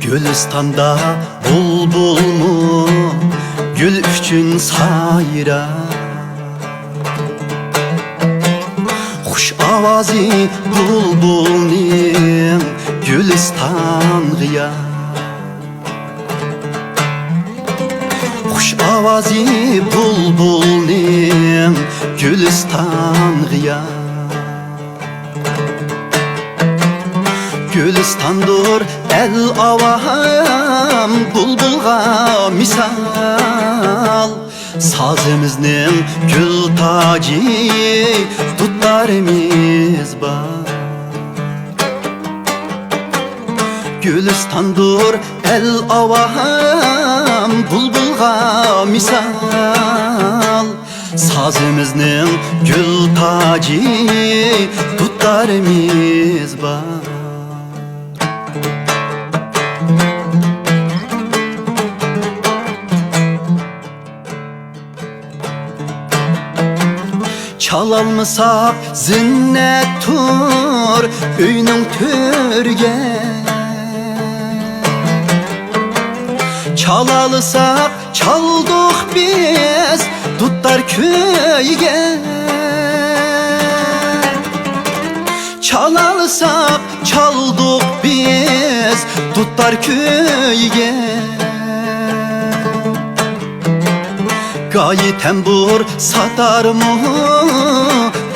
Gülistanda bulbul mu gül üçün sayra, Xush avazi bulbulning Gülistangıya, Xush avazi bulbulning Gülistangıya. Gülistandır el avam bulbulga misal, Sazımızning gül tacı tutlarımız var. Gülistandır el avam bulbulga misal, Sazımızning gül tacı tutlarımız var. Çalalmısak zinnet tur üynün türge, Çalalısak çaldık biz tuttar köyge, Çalalısak çaldık biz tuttar köyge. Gayi tembur satar mı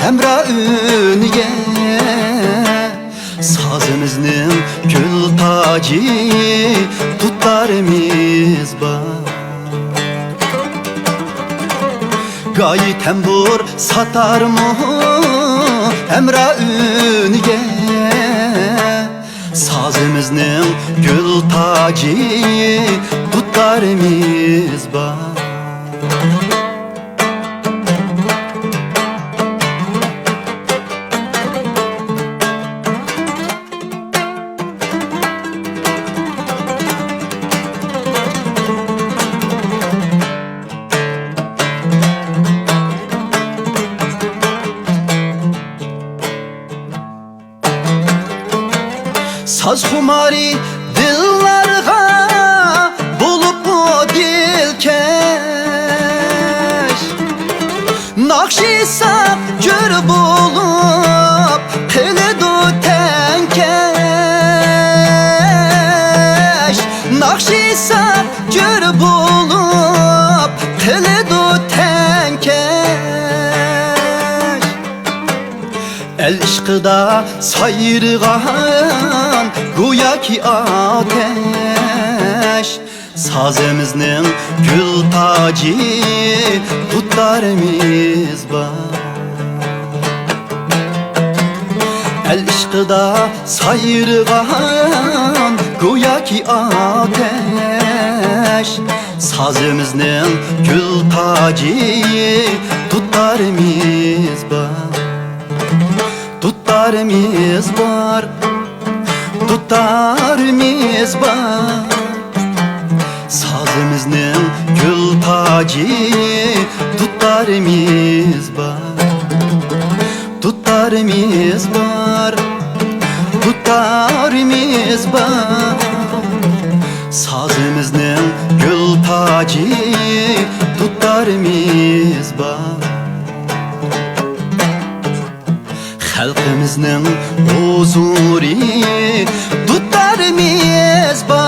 hemra ünge, Sazımızning gül tacı tutlarımız var. Gayi tembur satar mı hemra ünge, Sazımızning gül tacı tutlarımız var. Saz xumari dillarga bulup bu dilkeş, Nakşi sap gür bulup kılıdu tenkeş, Nakşi sap gür bulup kılıdu tenkeş. El işkıda sayrıgan goya ki ateş, Sazımızning gül tacı tutlarımız var. El işkıda sayrıgan goya ki ateş, Sazımızning gül tacı tutlarımız var. Tutlarımız var, tutlarımız var, Sazımızning gül tacı tutlarımız var. Tutlarımız var, tutlarımız var, Sazımızning gül tacı tutlarımız var. Xalqimizning huzuri tutlarımız var.